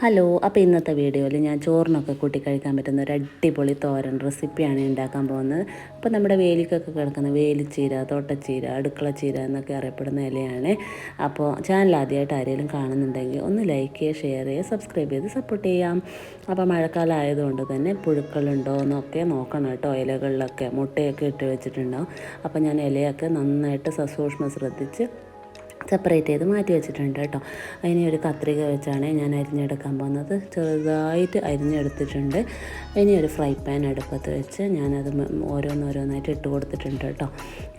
Hello, അപ്പോൾ ഇന്നത്തെ വീഡിയോയിൽ ഞാൻ ചോറിനൊക്കെ കൂട്ടി കഴിക്കാൻ പറ്റുന്ന ഒരു അടിപൊളി തോരൻ റെസിപ്പിയാണ് ഉണ്ടാക്കാൻ പോകുന്നത്. അപ്പോൾ നമ്മുടെ വേലിക്കൊക്കെ കിടക്കുന്ന വേലിച്ചീര, തോട്ടച്ചീര, അടുക്കള ചീര എന്നൊക്കെ അറിയപ്പെടുന്ന ഇലയാണ്. അപ്പോൾ ചാനൽ ആദ്യമായിട്ട് ആരെങ്കിലും കാണുന്നുണ്ടെങ്കിൽ ഒന്ന് ലൈക്ക് ചെയ്യുക, ഷെയർ ചെയ്യുക, സബ്സ്ക്രൈബ് ചെയ്ത് സപ്പോർട്ട് ചെയ്യാം. അപ്പോൾ മഴക്കാലം ആയതുകൊണ്ട് തന്നെ പുഴുക്കളുണ്ടോ എന്നൊക്കെ നോക്കണം കേട്ടോ. ഇലകളിലൊക്കെ മുട്ടയൊക്കെ ഇട്ട് വെച്ചിട്ടുണ്ടാവും. അപ്പോൾ ഞാൻ ഇലയൊക്കെ നന്നായിട്ട് സസൂക്ഷ്മം ശ്രദ്ധിച്ച് സെപ്പറേറ്റ് ചെയ്ത് മാറ്റി വെച്ചിട്ടുണ്ട് കേട്ടോ. അതിന് ഒരു കത്രിക വെച്ചാണ് ഞാൻ അരിഞ്ഞെടുക്കാൻ പോകുന്നത്. ചെറുതായിട്ട് അരിഞ്ഞെടുത്തിട്ടുണ്ട്. ഇനി ഒരു ഫ്രൈ പാൻ അടുപ്പത്ത് വെച്ച് ഞാനത് ഓരോന്നോരോന്നായിട്ട് ഇട്ട് കൊടുത്തിട്ടുണ്ട് കേട്ടോ.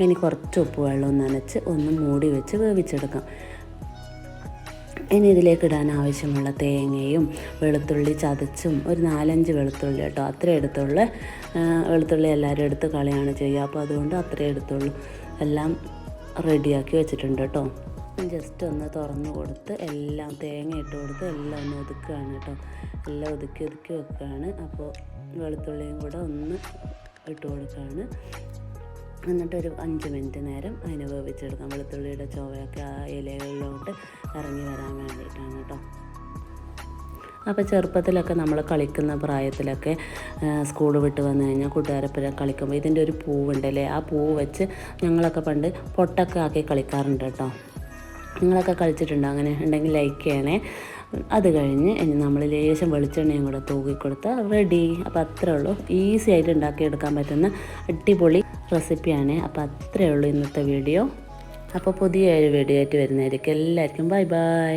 ഇനി കുറച്ച് ഉപ്പ് വെള്ളം നനച്ച് ഒന്ന് മൂടി വെച്ച് വേവിച്ചെടുക്കാം. ഇനി ഇതിലേക്ക് ഇടാൻ ആവശ്യമുള്ള തേങ്ങയും വെളുത്തുള്ളി ചതച്ചും ഒരു 4-5 വെളുത്തുള്ളി കേട്ടോ, അത്രേ എടുത്തുള്ളൂ. വെളുത്തുള്ളി എല്ലാവരും എടുത്ത് കളയാണ് ചെയ്യുക, അപ്പോൾ അതുകൊണ്ട് അത്രേ എടുത്തുള്ളൂ. എല്ലാം റെഡിയാക്കി വെച്ചിട്ടുണ്ട് കേട്ടോ. ജസ്റ്റ് ഒന്ന് തുറന്ന് കൊടുത്ത് എല്ലാം തേങ്ങ ഇട്ട് കൊടുത്ത് എല്ലാം ഒന്ന് ഒതുക്കുകയാണ് കേട്ടോ. എല്ലാം ഒതുക്കി വെക്കുകയാണ്. അപ്പോൾ വെളുത്തുള്ളിയും കൂടെ ഒന്ന് ഇട്ട് കൊടുക്കുകയാണ്. എന്നിട്ടൊരു 5 മിനിറ്റ് നേരം അതിനെ വേവിച്ചെടുക്കാം. വെളുത്തുള്ളിയുടെ ചുവയൊക്കെ ആ ഇലകളിലോട്ട് ഇറങ്ങി വരാൻ വേണ്ടിയിട്ടാണ് കേട്ടോ. അപ്പോൾ ചെറുപ്പത്തിലൊക്കെ നമ്മൾ കളിക്കുന്ന പ്രായത്തിലൊക്കെ സ്കൂൾ വിട്ട് വന്നു കഴിഞ്ഞാൽ കൂട്ടുകാരൊപ്പം കളിക്കുമ്പോൾ ഇതിൻ്റെ ഒരു പൂവുണ്ടല്ലേ, ആ പൂവ് വെച്ച് ഞങ്ങളൊക്കെ പണ്ട് പൊട്ടൊക്കെ ആക്കി കളിക്കാറുണ്ട് കേട്ടോ. നിങ്ങളൊക്കെ കളിച്ചിട്ടുണ്ടോ? അങ്ങനെ ഉണ്ടെങ്കിൽ ലൈക്ക് ചെയ്യണേ. അത് കഴിഞ്ഞ് ഇനി നമ്മൾ ലേശം വെളിച്ചെണ്ണയും കൂടെ തൂക്കിക്കൊടുത്താൽ റെഡി. അപ്പോൾ അത്രേ ഉള്ളൂ. ഈസി ആയിട്ട് ഉണ്ടാക്കിയെടുക്കാൻ പറ്റുന്ന അടിപൊളി റെസിപ്പിയാണ്. അപ്പോൾ അത്രേ ഉള്ളൂ ഇന്നത്തെ വീഡിയോ. അപ്പോൾ പുതിയൊരു വീഡിയോ ആയിട്ട് വരുന്നതായിരിക്കും. എല്ലാവർക്കും ബൈ ബൈ.